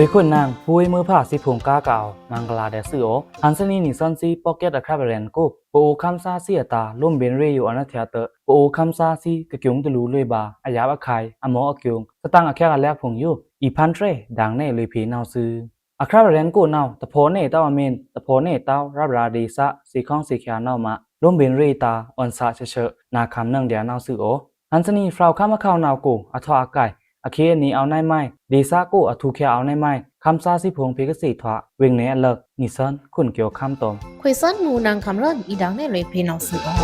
คนนางพูดมือผ่าสิพงก้าเก่ามังกลาเดสือโอฮันสนีนิสันซีพ็อกเก็ตอะครับเรนกูปูคัมซาซีตาลุ่มเบนเรอยู่อันนั้นเถอะเตอปูคัมซาซีกะกิงตะลูเลยบาอายาบะไข่อมออะกิงสตังอะแค่กันแลกพงอยู่อีพันเทรดังเน่เลยพีนาวซืออะครับเรนกูนาวตะโพเน่ตาวอเมนตะโพเน่ตาวรับราดีซะสีข้องสีเขียวนาวมาลุ่มเบนเรตาออนซาเชๆนาคำนังเดียนาวซือโอฮันสนีฟราวข้ามะข้าวนาวกูอะทออากายอเคนี้เอาในไม้ดีซากูอทูเคเอาในไม้คำซาสิพงเพกสีถวะเวงเนเลิกนิสันคุณเกี่ยวคำตอมခွေစွန်နူနန်ခမ်ရန်ဤဒေါင်းနဲ့လေဖေနောင်စုအော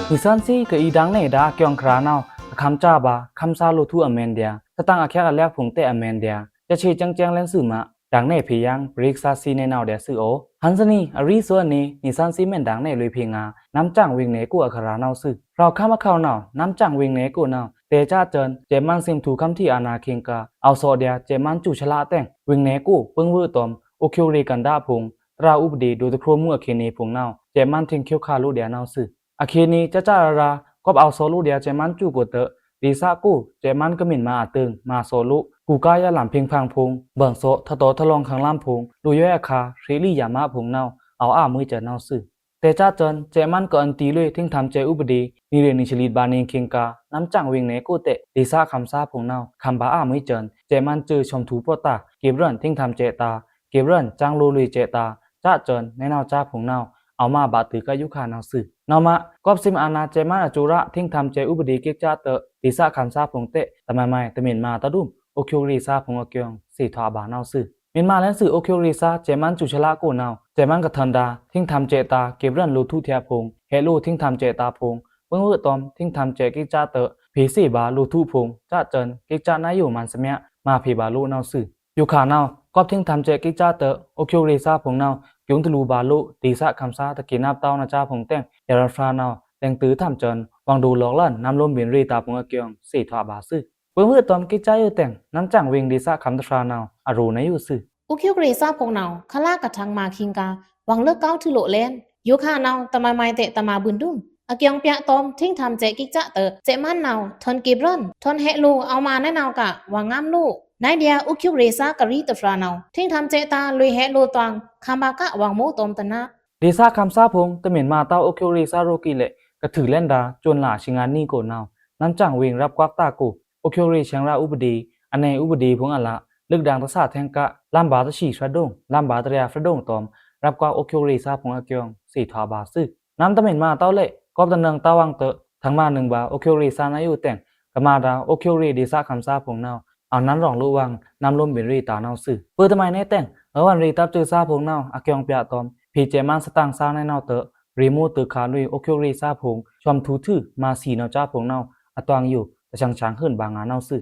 นิสันซีกับอีดังเนดาเกี่ยงครานาวคำจ้าบาคำซาโลทูอเมนเดียสตังอาแค่กันแลกพงเตอเมนเดียจะเชจังเจียงเล่นสื่อมาดังเน่พยังบริกซาซีในนาวเดียสื่อโอฮันสนีอริส่วนนี้นิสันซีเมนดังเน่ลุยเพียงาน้ำจังวิงเนกูอัครานาวสื่อเราข้ามะเข้านาวน้ำจังวิงเนกูนาวเตจ้าเจินเจมันซิมถูคำที่อานาคิงกาเอาโซเดียเจมันจุชลาแต่งวิงเนกูเปิ้งวือตอมโอคิวรีกันดาพงตราอุบดีดูตะครัวมือเคนีพงนาวเจมันทิงเคียวคาลูเดียนาวสื่ออาเคนีจ้าราก็เอาโซลูเดียเจมันจูกเตอดีซากูเจมันก็มินมาตึงมาโซลุกูกายาหลำเพียงพังพงเบิ่งโซทะโตทะลองขังล่ำพงดูย่อยคารีลี่ยามาพงนาวเอามือเจนาวสื่อเตจ้าเจินเจมันก็อันตีเลยทิ้งทำเจอุบดีนี่เรนิชลีดบานิงคิงกาน้ำจังวิงเนกูเตดีซาคำซาพงนาวคำบามือเจินเจมันจือชมถูปตาเก็บเรื่องทิ้งทำเจตาเก็บเรื่องจังลูลุยเจตาจ้าเจินในนาวจ้าพงนาวเอามาบาตือกายุคานาวสื่อนาวมากอบซิมอานาเจมันอจูระทิ้งทำเจอุบดีเกจ้าเตดีซาคำซาพงเตตะมาไม่ตะเมียนมาตะดุมโอคิวรีซาพงอเกียงสีทอบานาวสื่อเมียนมาและสื่อโอคิวรีซาเจมันจุชลากูนาวเจมันกับทันดาทิ้งทำเจตาเก็บเรื่องลูทุเทียพงเฮลูทิ้งทำเจตาพงเปิ้งเวอตอมทิ้งทำเจกิจ้าเตผีสีบาลูทุพงจ้าเจินกิจ้านาอยู่มันสมัยมาผีบาลูนาวสื่ออยู่ขานาวก็ทิ้งทำเจกิจ้าเตโอคิวรีซาพงนาวยุงทะลูบาลูดีซาคำซาตะกินาบเต้านาจ้าพงแต่งยาราฟรานาวแดงตื้อทำเจินวังดูหลอกลั่นน้ำลมบินรีตาพงอเกียงสีทอบาสื่อเมื่อตอมกิจใจอยู่แต่งน้ำจังเวงดีซาคำตรานาวอารูในอยู่สื่อឧคิវក្រេសាពងណៅខលាកថាងម៉ាឃីងកាវងលើកកោធឺលោលែនយោខាណៅតម៉ៃម៉ៃតេតម៉ាប៊ុនឌុំអគៀងពាក់តមធីងធ្វើចេកិចតចេម៉ានណៅថនគីប្រនថនហេលូអោម៉ាណែណៅកាវងងាំលូណៃឌីយ៉ាឧคิវក្រេសាការីតហ្វ្រាណៅធីងធ្វើចេតាលុយហេលូតងខំបាកវងមូតមតណាดีซาคำซาพงตะเหม็นมาเต้าโอคิวรีซาโรกิเละกระถือเล่นดาจวนหล่าชิงานนี่โกนาวน้ำจังเวงรับควักตากูโอคิวรีเชียงราอุบดีอันในอุบดีพงอะละลึกดังตะซาแทงกะลำบาตะฉีฟระดงลำบาตะเรียฟระดงตอมรับกว่าโอคิวรีซาพงอเกียงสีทอบาซึน้ำตะเหม็นมาเต้าเละกอบตะเนืองตาวังเตะทั้งมาหนึ่งบาโอคิวรีซานาอยู่แต่งกะมาดาโอคิวรีดีซาคำซาพงนาวเอานั้นรองลูวังน้ำลมบินรีตานาวซึเปิดทำไมในแต่งวันรีตับจือซาพงนาวอเกียงเปียตอมพีเจมันสตังซาในนาวเตะรีมูตือคาลุยโอคิวรีซาพงชอมทูทื่อมาสีนาวจ้าพงนาวอตวางอยู่แต่ช้างขึ้นบางงานนาวซึ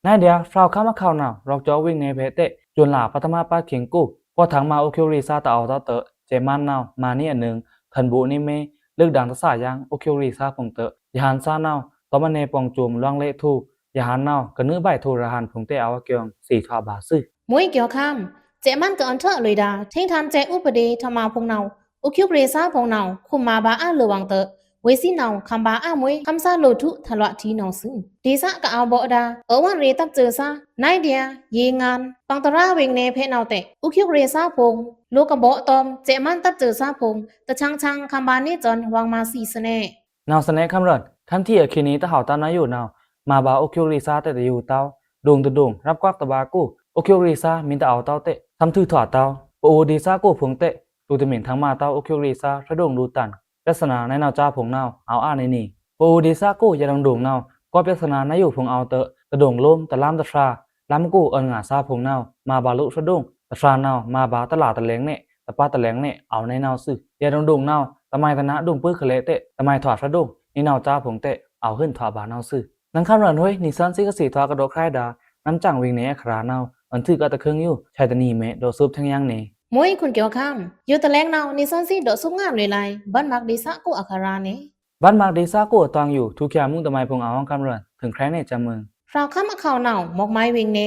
นายเดียฟราวข้ามาเข้านาวรอกจอวิ่งในเพเตจนหลาปัตมาป้าเขียงกูก็ถังมาโอคิวรีซาตาเอาตาเตเจมันนาวมานี่อันหนึ่งทันบุนี่เมเลือกดังตะสายังโอคิวรีซาพงเตยหันซานาวตอมันเนปองจุ่มล่างเละทูยหันนาวกระนื้อใบทูระหันพงเตเอาเกียงสีทอบาซึมวยเกี่ยวคำเจมันก็อันเถอะเลยดาทิ้งทำเจอุปดีทมาพงนาวอุคิวเรซาพงนาวคุมมาบาอาเลวังเตเวซีนาวคำบาอามวยคำซาโลทุทะเลาะทีนาวซึดีซะก็เอาบ่ดาวันเรตับเจอซานายเดียเยงานปังตราเวงเนเพนาวเตอุคิวเรซาพงลูกกะบ่ตอมเจมันตับเจอซาพงตะชังคำบานี่จนวางมาสีสเนนาวสเนคำรัดทันที่อคีนี้ตะเห่าตานาอยู่นาวมาบาโอคิวรีซาแต่อยู่เต้าดงตะดงรับกวักตะบากูโอคิวรีซามินตะเอาเต้าเตทำทื่อถอดเต้าปูดีซากูพงเตดูตะเหม็นทั้งมาเต้าโอคิวรีซาระดงดูตันลักษณะในนาวจ้าผงนาวเอาในนี่ปูดีซากูอย่าดังดงนาวก็ลักษณะในอยู่ผงเอาเตะตะดงลมตะล้ำตะฟราล้ำกูเอินหงาซาผงนาวมาบาลุระดงตะฟรานาวมาบาตะหลาตะเลงเน่ตะป้าตะเลงเน่เอาในนาวซึอย่าดังดงนาวตะไมตะนะดงปื้อเคเลเตะตะไมถอดระดงนี่นาวจ้าผงเตะเอาขึ้นถอดบานาวซึนังคำรันห้วยนิสันซิกสีทอกระโดดคลายดาน้ำจังวิ่งเน่ครานาวอันถือก็ตะเครื่องอยู่ชายตะนีเมโดซุบทั้งยังเน่มวยคุณเกี่ยวคำอยู่ตะแลงนาวนิสันซีโดซุกงามเลยไลบ้านมักดีซะกูอัคราเนบ้านมักดีซะกูตองอยู่ทุกอย่างมุ่งตะไมพงเอาคำรันถึงใครในจำเมืองฟราวข้ามข่าวนาวหมอกไม้เวงเน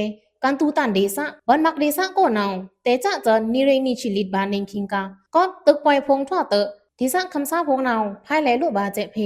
กันตูตันดีซะบ้านมักดีซะกูนาวเตจะจะนิเรนิชิลิดบานเนงคิงกาก็ตึกปล่อยพงทั่วเตดีซะคำซาพงนาวภายแลลูกบาเจเพ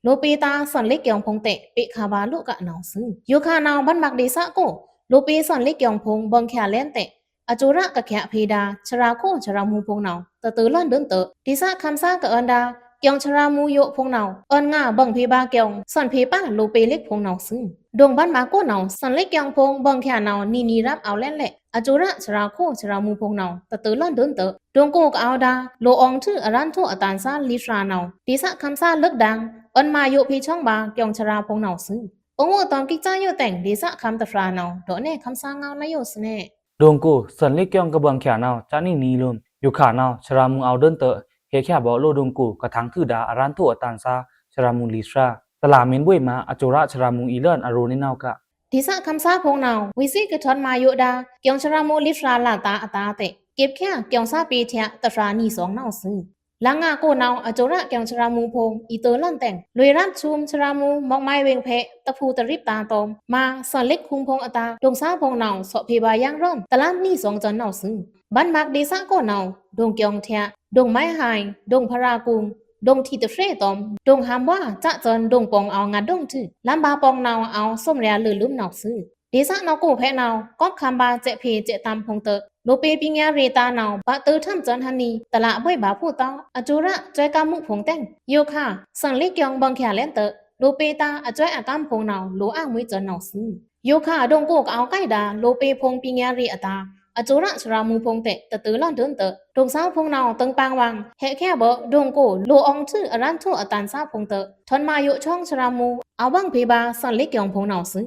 โลเปตาสันเล็กยองพงเตะเปคาบาลุกะนองซึยูคานาวบันมักดีซะโกโลเปสันเล็กยองพงบังแคเลนเตะอจุระกะแคะเพดาชราโคชรามูพงนาวตะตือลั่นเดินเตะดิซะคำซากะอันดาเกียงชรามูโยพงนาวอันง่าบังเพบาเกียงสันเพป้าโลเปเล็กพงนาวซึดงบันมาโกนาวสันเล็กยองพงบังแคนาวนีรับเอาแล่นแหละอจุระชราโคชรามูพงนาวตะตือลั่นเดินเตะดงโกกเอาดาโลอองทื่ออรันทุอตานซาลิชรานาวดิซะคำซาเลิกดังอันมาโยพีช่องบาเกียงชราพงนาวซึองค์ตอนกิจายโยแต่งดิซะคำตะฟรานาวดอกแน่คำซางาวนายโยสเน่ ดงกูสันลิกยองกระเบืองแขนาวจานี่นีลุมอยู่ขาวนาวชรามุงเอาเดินเตะเฮแค่บอกโลดงกูกระทังทื่อดาอารันทุอตานซาชรามุงลิชราตลามินบุยมาอจุระชรามุงอีเลินอารนินาวกะดิสะคำซาพงนาววิสิกะทอนมาโยดาเกียงชรามูลิฟราลาตาอตาเตเก็บแค่เกียงซาปีเทะตะฟรานีสองนาวซึลางาโกนาวอจุระเกียงชรามูพงอีเตอลั่นแต่งลวยรัดชุมชรามูมอกไม้เวงเพตะพูตะริบตาตอมมาสันเล็กคุงพงอตาดงซาพงนาวสอเพบายังร่อนตะลานนี่สองจันนาวซึบันมักดิสะโกนาวดงเกียงเทะดงไม้หายดงพรากุงดงทีตะเฟรตอมดงหามว่าจะจนดงปองเอางาดงทื่อลำบาปองนาวเอาส้มเรียลือลุ่มนาวซึดิสะนาวกูแพ้นาวก็คำบาเจเพเจตามพงเตอโลเปปิญญาเรตานาวบะเตอทำจันฮันนีตละบ่อยบาผู้ตาอจุระจอยกามุพงแต่งโยค่ะสังเล็กยองบังแขเลนเตอโลเปตาอจอยอากามพงนาวโลอ่างมวยจันนาวซึโยค่ะดงกูกเอาไก่ดาโลเปพงปิญญาเรอตาอจุระชรามูพงเตตะตือลั่นเดินเตดงสาวพงนาวตึงปางวังเฮแค่บ่ดงกูโลอองชื่ออรันทุอตันซาพงเตทอนมาโยช่องชรามูเอาบังเพบาสังเล็กยองพงนาวซึ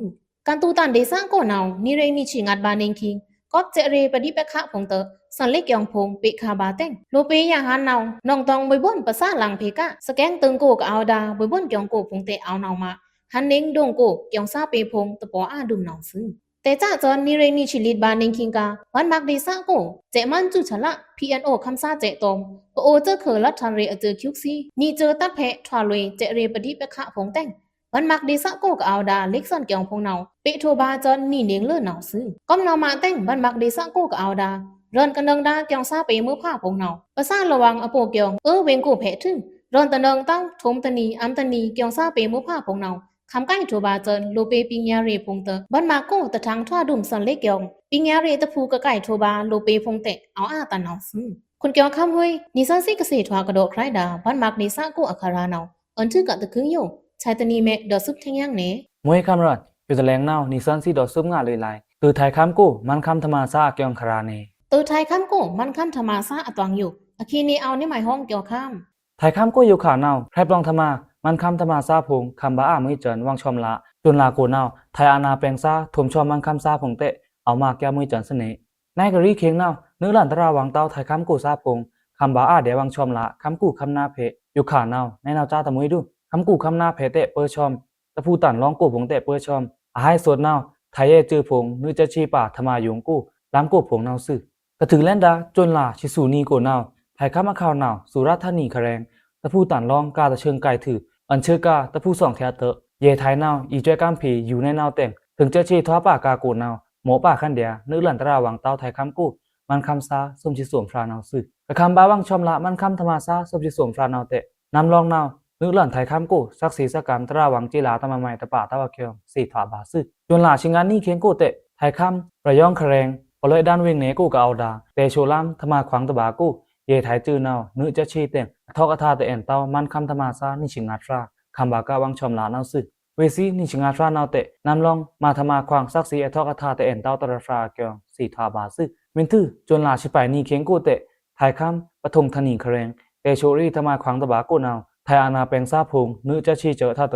กันตูตันเดซังโกนาวนิเรนิชิงัดบานิงคิงก็เจเรปดิปะคะพงเตสันเล็กยองพงเปคาบาเต็งโลเปยาหานนาวน้องตองบอยบ่นภาษาหลังเพกะสแกงตึงโกกเอาดาบอยบ่นเกียงโกพงเตเอานาวมาฮันเน่งดงโกเกียงซาเปพงตะปออาดุมนาวซึแต่จ้าจอนนิเรนิชิลิดบานิงคิงกาวันมักเดซังโกเจมันจุฉละ PNO คำซาเจตอมปโอเจอเคอลัดทันเรอเจอคิวซีนี่เจอตัดเพทวาเรเจเรปดิปะคะพงเต็งวันมักดิสะโกกเอาดาเล็กซันเกียงพงนาวเปโทบาจอนนี่เนียงเลื่อนนาวซื้อก้มนาวมาเต้งวันมักดิสะโกกเอาดาเรินกันเดิงดาเกียงซาเปมือผ้าพงนาวภาษาระวังอโปเกียงเวงกูเพทึงเรินตะเดิงตั้งทมตะนีอัมตะนีเกียงซาเปมือผ้าพงนาวคำใกล้โทบาจอนโลเปปิญญาเรพงเตวันมาโกตะทางทว่าดุมสันเล็กเกียงปิญญาเรตะพูกะไก่โทบาโลเปพงเตเอาอาตานาวซื้อคุณเกียงคำห้วยนิสันซิกเกษตรทวากระโดดใครดาวันมักดิสะโกอัคารานาวอันทึกกะตะคึงโยชายตนีเมดอซุบทั้งยังเนมวยคำรัดอยู่ตะแลงนาวนิสันซีดอซุบงาเลยลายตือไทยคำกูมันคำธรรมาซาเกียงคราเนตัวไทยคำกูมันคำธรรมาซาอตวงอยู่อคีนีเอาในหมายห้องเกี่ยวข้าม ไทยคำกูอยู่ขาวนาวไพรปลองธรรมามันคำธรรมาซาพงคำบ้าไม่เจินวังชอมละจนลาโกนาวไทยอาณาแปลงซาถมชอมมันคำซาพงเตะเอามาแก้มือเจินเสน่นายกะรีเคียงนาวเนื้อหลันตราวังเต้าไทยคำกูซาพงคำบ้าเดวังชอมละคำกูคำนาเพอยู่ขาวนาวในนาวจ้าตะมุยดูคำกูคำนาเพเตะเปอร์ชอมตะพูตันร้องกูพงเตะเปอร์ชอมอาให้สดนาวไทยจือพงนึจะชีป่าธรรมายุงกูล้ำกูพงนาวซื่อกระถึงแลนดาจนลาชิสูนีโกนาวไทยคำมาข่าวนาวสุราษฎร์ธานีคะแรงตะพูตันร้องกาตะเชิงไก่ถืออันเชื่อกาตะพูสองเทเตเยไทยนาวอีจ้อยก้ามผีอยู่ในนาวแต่งถึงจะชีท้อป่ากาโกนาวหมอป่าขันเดียนึกหลันตราวังเต้าไทยคำกูมันคำซาสมชิสวมฟรานาวซื่อกระคำบ้าวังชอมละมันคำธรรมาซาสมชิสวมฟรานาวเตะนำลองนาวนึกหลันไทยคำกูสักสีสักกรรมตราวังจีลาตะมาใหม่ตะป่าตะวะเคียงสีถาบาซื่อจนลาชิงานนี่เคียงกูเตะไทยคำประย่องคะแรงปลอยด้านเวงเนกูกะเอาดาเตโชลามธรรมาขวางตะบากูเยไทยจื้อนาวนึจะชีเต็งทอกะทาเตแอนเต้ามันคำธรรมาซานิชิงาตราคำบากาวังชอมลานาวซื่อเวซีนิชิงาตรานาวเตนำลองมาธรรมาขวางสักสีทอกะทาเตแอนเต้าตระฟราเกียงสีถาบาซื่อเมนทือจนลาชิไปนี่เคียงกูเตะไทยคำปฐมธนีคะแรงเตโชรีธรรมาขวางตะบากูนาวไทยอาณาแปลงซาพงนึจะชีเจอท่าเต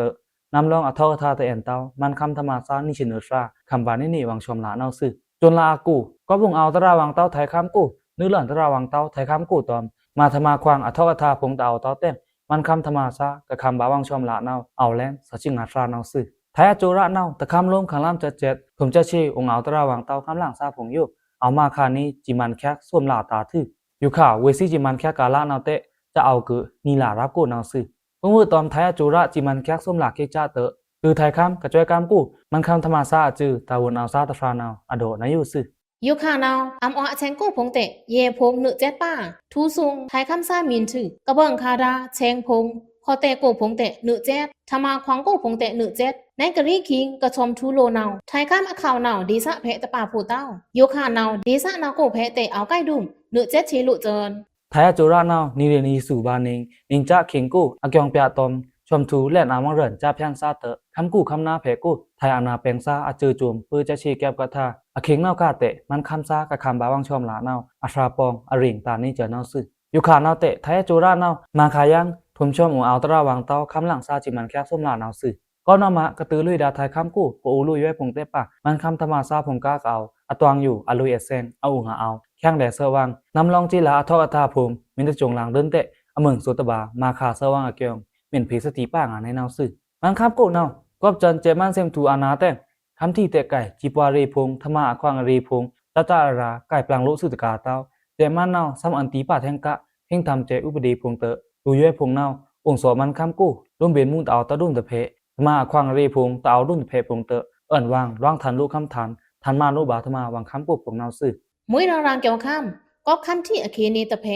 นำลองทอกะทาเตแอนเต้ามันคำธรรมาซานิชินตราคำบานินีวังชอมลานาวซื่อจนลากูก็บุงเอาตราวังเต้าไทยคำกูนึหลันตราวังเต้าไทยคำกูตอมมาธรรมาขวางทอกะทาพงตาเอาเต้าเต็มมันคำธรรมาซากะคำบาวังชอมลานาวเอาแลนสัจจิงาตรานาวซื่อไทยโจระนาวตะคำลมขังล่ำจะเจ็ดผมจะชีองเอาตราวังเต้าคำหลังซาผงอยู่เอามาคานี้จิมันแค่ส่วมลาตาทื่ออยู่ข่าวเวซีจิมันแค่กาลานาวเตะจะเอาคือนีลารับกูนาวซื่อเมื่อตอนไทยโจระจิมันแค่ส่วมลาเกจ้าเตะคือไทยคำกระจอยกำกูมันคำธรรมาซาจือตาวนเอาซาตะฟรานาวอโดนายุซื่อยูคานาวอำอแชงกูพงเตเยพงนึเจ็ดป้าทูซุงไทยคำซามินถือกระเบิงคาดาเชงพง พอแต่โกพงแต่หนึเจ็ดทำมาควางโกพงแต่หนึเจ็ดในกะรีคิงกระชมทูโลนาวไทยข้ามอข่าวนาวดีสะเพะตะปาผู้เต้าโยคานาวดีสะนาวโกเพะแต่เอาใกล้ดุมหนึเจ็ดชีลุเจิน ไทยจูราเนานีเรนีสู่บานิงนิงจ้าเข่งกู้อากยองเปียตอมชมทูและนามังเรินจ้าพยันซาเตอคำกู้คำนาเพกู้ไทยอานาเปงซาอาจือจุมปือจะชีแก็บกะทาอาเข่งเนากาเตะมันคำซากะคำบาวังชอมลาเนาอาชราปองอริงตานี่เจอเนาซึอยู่ขาเนาเตะไทยจูราเนามาขายังทุมชมอูเอาตระวังเต้าคำหลังซาจิมันแคบส้มลาเนาซึก็นามะกระตือลุยดาไทยคำกู้ปอูลุยไว้พงเตปะมันคำธรรมาซาพงกาเอาอตวงอยู่อลุยเอเซนเอาหาเอาแข้งแดดเสวังนำลองจีลาทอกตาภูมิมินตจงหลังเดินเตะอเมืองสุตบามาคาเสวังอเกียงเหม็นผีสติป้างานในนาซึมันคำกู้เนาก็จันเจมันเซมทูอานาเตงคำที่เตะไก่จีปวารีพงธรรมะควางรีพงตาตาราไก่ปลางลุสุตกาเต้าเจมันเนาซ้ำอันตีป่าแทงกะเพ่งทำเจอุปดีพงเตอดูย้อยพงเนาองค์สวมันคำกู้ร่วมเบียนมุ่งเตาตะดุนตะเพธรรมะควางรีพงเตาดุนตะเพพงเตอเอิ้นวางร่างทันลูกคำทันทันมานุบาธรรมะวังคำกู้พงเนาซึมวยรางเกี่ยวข้ามก็คำที่อเคเนตะเพ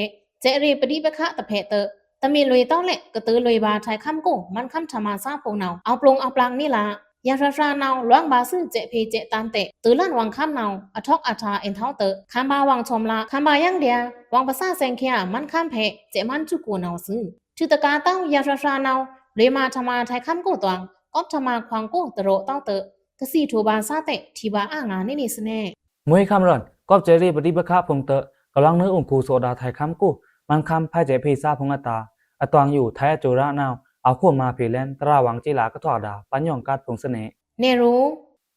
เจรีปฏิปะคะตะเพเตอตะมีลุยต้องแหละกระตือลุยบาไทยคำกู้มันคำธรรมาซาพงเนาเอาปรงเอาปลังนี่ละยาฟราเนาล้างบาซื่อเจเพเจตันเตะตือลั่นวังคำเนาอทอกอาทาเอ็นเท้าเตอคำบาวังชมละคำบายังเดียวังภาษาเซงเคียมันคำเพเจมันจุกูเนาซื่อชื่อตะกาเต้ายาฟราเนาเรมาธรรมาไทยคำกู้ตวงก็ธรรมาควางกู้ตโรเต้าเตอกะสีทูบาซาเตะทีบาอ่างานนี่สแน่มวยคำรันก็เจรีปฏิปะคะพงเตอกำลังนึกองคูโซดาไทยคำกู้มันคำพายเจพีซาพงอตาอตวงอยู่ไทยจูระนาวเอาขวมาเพเลนตราวังจีลากระถอดาปัญญองกัดพงเสน่เนรู้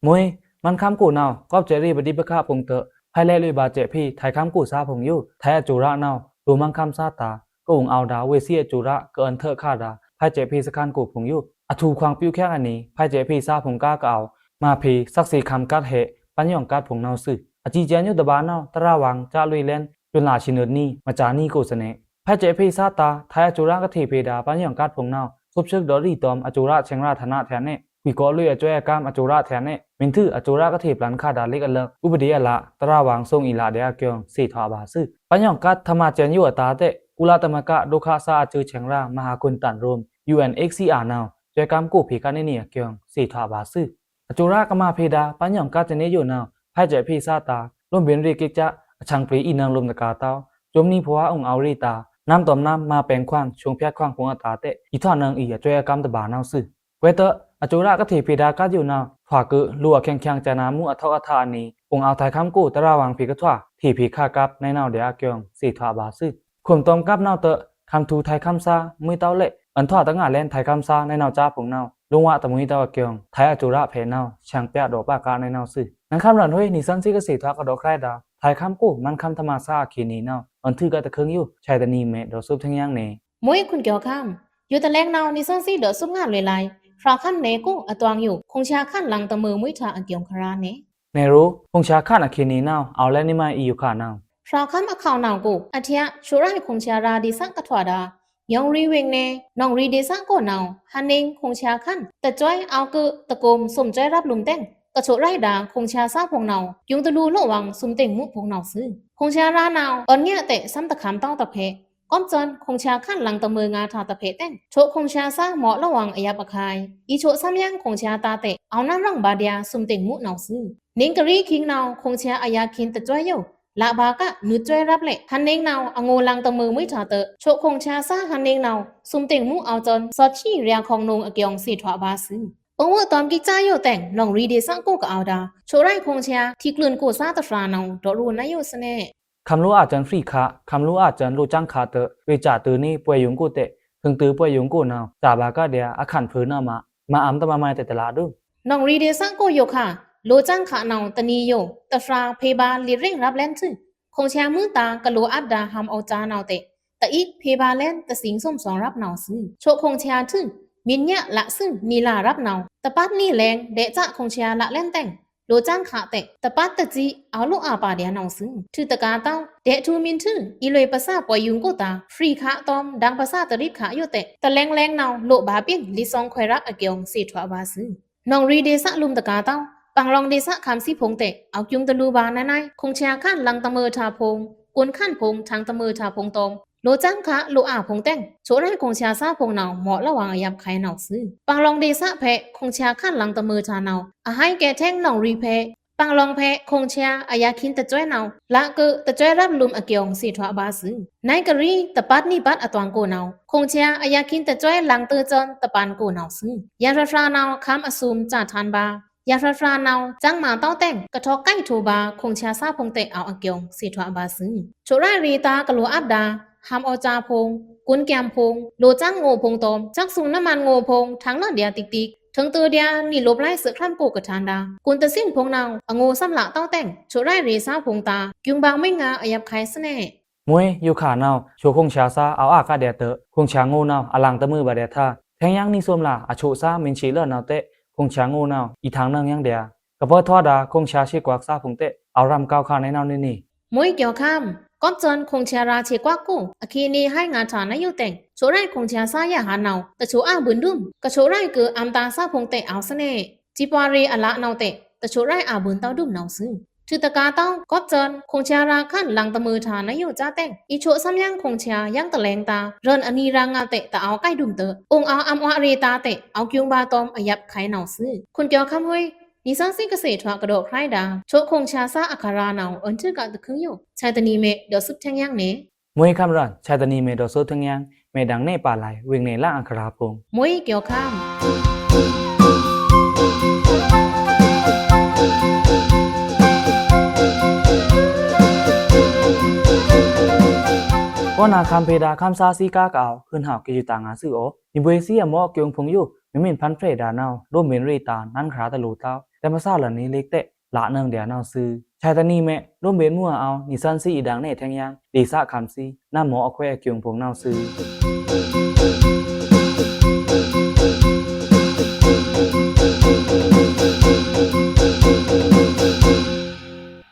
มวยมันคำกู้นาวก็เจรีปฏิปะคะพงเตอภายแลลุยบาเจพีไทยคำกู้ซาพงอยู่ไทยจูระนาวดูมันคำซาตาก็องเอาดาเวเซียจูระเกินเถอคาดาภายเจพีสกันกูพงอยู่อทูควางปิ้วแค่อันนี้ภายเจพีซาพงก้าก็เอามาพีสักสีคำกัดเหปัญญองกัดพงนาวซึอจีเจนยุตบานาวตราวังจาลุยเลนจนลาชินเนนี่มาจานี่กูเสน่พายเจพีซาตาไทยจูระกะเทเพดาปัญญองกัดพงนาวซุบชึกดอรีตอมอจูระเชงราธนาแทนเนวิกอลุยอจอยกามอจูระแทนเนมินทืออจูระกะเทปลันคาดาเล็กอเลอุปเดียละตราวังทรงอีลาเดียเกียงสีทวาบาซึปัญญองกัดธรรมาเจนยุอตาเตกุลาตมกะโดคาซาจือเชงรามหากุนตันรวม UNHCR นาวจอยกามกูเพกาเนเนียเกียงสีทวาบาซึอจูระกะมาเพดาปัญญองกัดเจเนอยู่นาวพายเจพีซาตาร่วมเบนรีกิจะชังปรีอีนางลมตะกาเต้าจมนี้เพราะว่าองเอารีตาน้ำตอมน้ำมาแปลงควางช่วงเพียควางพงอตาเตอีท่อนางอีจอยกำตะบานาวซึเวเตอจูระกะเทพีดากาอยู่นาวถวากือลัวแข็งๆจานามุอทอกอทานีองเอาไทยคำกู้ตราวังพีกะถวาที่พีคากับในนาวเดียเกียงสีทวาบาซึขุมตอมกับนาวเตคำทูไทยคำซามือเต้าเละอันถวาตั้งงานเล่นไทยคำซาในนาวจ้าผงนาวลงว่าตะมุยเต้าเกียงไทยอจูระเพนาวช่างเปียดอกปากาในนาวซึนังคำรันห้วยนิสันซิกสีทวากระดอกใครดาไทยคำกู้มันคำธรรมาซาคีนีนาวอันถือกะตะเคิงอยู่ชายตะนีเมดอซุบทั้งยังเนมวยคุณเกี่ยวข้ามอยู่แต่แรงเนานิสันซีเดอซุบงานเลยไลฟราคันเนกู้อตวงอยู่คงชาขั้นหลังตะมือมุ้ยทาอันเกี่ยวคราเนเนรู้คงชาขั้นอะคีนีนาวเอาแล้วนี่มาอีอยู่ขานาวฟราคันอข่าวนาวกู้อาทิยะชูไรคงชาราดิสังกะถวาดายองรีเวงเนนองรีเดซังก็นาวฮันเนงคงชาขั้นแต่จ้อยเอากือตะโกมสมจ้อยรับลุมเต้งกระโชไรดาคงชาซาพงนาวยุงตะลูโลวังซุมเต็งมุพงนาวซื้อคงชารานาวตอนเนี้ยเตะซ้ำตะขามเต้าตะเพก้อมจนคงชาขั้นหลังตะมืองาทาตะเพเต้งโชคงชาซาเหมาะระวังอยับอคายอีโชซ้ำยังคงชาตาเตะเอาน้ำรังบาเดียซุมเต็งมุนาวซื้อนิงกะรีคิงนาวคงชาอายาคินตะจ้อยโยลาบากะนึจ้อยรับเละฮันเนงนาวอโงลังตะมือมุ้ยทาเตะโชคงชาซาฮันเนงนาวซุมเต็งมุเอาจนซอชี่เรียงของนงอเกียงสีถวาบาซื้อปงว่าตอนกิจ้าโยแต่งน้องรีเดซังกูก็เอาดาโชไรคงเชียที่กลืนกูซาตะฟรานองดอรูนายโยสเน่คำรู้อาจจะฟรีคะคำรู้อาจจะรู้จังคาเตอเวจ่าตือนี่ป่วยยุงกูเตะพึงตือป่วยยุงกูนาวจ่าบากะเดียอาขันพื้นมาอัมตะมาไมแต่ตลาดูน้องรีเดซังกูโยค่ะโลจังขานองตะนีโยตะฟราเพบาลิเร่งรับแลนซึคงเชียมือตากะโลอัดดาหำเอาจานาวเตะตะอีกเพบาแลนตะสิงส้มสองรับนาวซึโชคงเชียทึ่งมินเนี่ยละซึ่งนีลารับเนาตะปัดนี่แรงเดจะคงเชียละเล่นแต่งโลจังขาแต่ตะปัดตะจีเอาลูกอาปาเดียนองซึ่งทือตะกาเต้าเดทูมินทืออีเลยภาษาปอยยุงกูตาฟรีขาตอมดังภาษาตะริบขาอยู่แต่ตะแรงเนาโลบาปินลิซองคอยรักอเกียงสีถวาบาซึ่งน้องรีเดซะลุมตะกาเต้าปังลองเดซะคำสิพงเตเอายุงตะลูบานายคงเชียขั้นลังตะเมอทาพงกวนขั้นพงทางตะเมอทาพงตอง โลจังคะโลอาพงแต่งโชได้คงชาซาพงเนาเหมาะระหว่างอายับไข่เนาซื้อปังลองเดซะแพะคงชาขั้นหลังตะมือชาเนาอาให้แกแท่งหนองรีแพะปังลองแพะคงชาอายาคินตะจ้อยเนาละก็ตะจ้อยรับลุมอเกียงสีทวาบาซื้อนายกะรีตะปัดนี่ปัดอตวงโกเนาคงชาอายาคินตะจ้อยหลังเตอจอนตะปันโกเนาซื้อยาฟราเนาคำอสุมจ่าทันบายาฟราเนาจังหมาเต้าแต่งกระทอกใกล้โทบาคงชาซาพงเตะเอาอเกียงสีทวาบาซื้อโชรารีตากะโลอับดาหามอจาพงกุนแกมพงโลจังโงพงตอมจักซุงน้ำมันโงพงทั้งนั่นเดียติกติกถึงตัวเดียนี่ลบไล่เสือคลั่มโกกระทานดากุนตะสิ้นพงนาวอโงซ้ำละเต้าแต่งโชไรเรซาพงตายุงบางไม่งาอยับไขสแน่มวยอยู่ขาเนาโชคงชาซาเอาอากาเดเตอคงชาโง่เนาอลังตะมือบาเดท่าแทงยังนี่ส้มละอโชซาเมนชีเลเนาเตคงชาโง่เนาอีทางนั่งยังเดียกะเพิทอดาคงชาชีกวักซาพงเตเอารำก้าวขาในเนานี่มวยเกี่ยวข้ามก้อนจนคงเชียราเชกว่ากูอคีนีให้งานฐานนายอยู่แต่งโชไรคงเชียซายาหาเนาแต่โชอ้าบุญดุมกะโชไรคืออัมตาซาพงเตเอาสแน่จีปวารีอละเนาเตแต่โชไรอาบุญเต้าดุมเนาซื้อถือตะกาต้องก้อนจนคงเชียราขั้นหลังตะมือฐานนายอยู่จ้าแต่งอีโชซ้ำยังคงเชียยังตะแลงตาเรินอันนี้รางงาเตแต่เอาใกล้ดุมเตอองเอาอัมวารีตาเตเอากิวบาตอมอยับไขเนาซื้อคุณเกี่ยวคำห้วยนิสังสิกเกษตรกระโดดไครดาโชคงชาซาอัคาราเนาอันทึกกะตะคึงอยู่ชายตนีเมเดอสุดแทงยังเนมวยคำรันชายตนีเมดอโซทั้งยังเมดังเนป่าไหลเวงเนล่าอังคราพงมวยเกี่ยวข้ามก็นาคำเพดาคำซาซีกากาวขึ้นหาวกิจตางาซื้อโอนิเวซีอะมอเกียงพงอยู่ไม่เหม็นพันเฟรดานาวร่วมเมนรีตานั่นคราตะลูเต้าแต่มาซาหลันนี้เล็กเตะละเนืองเดียนาวซื้อชายตานีแม่ร่วมเบนมั่วเอานิซันซีอีดังเน่แทงยังดีซะคำซีน้าหมออควเกียงพงนาวซื้อ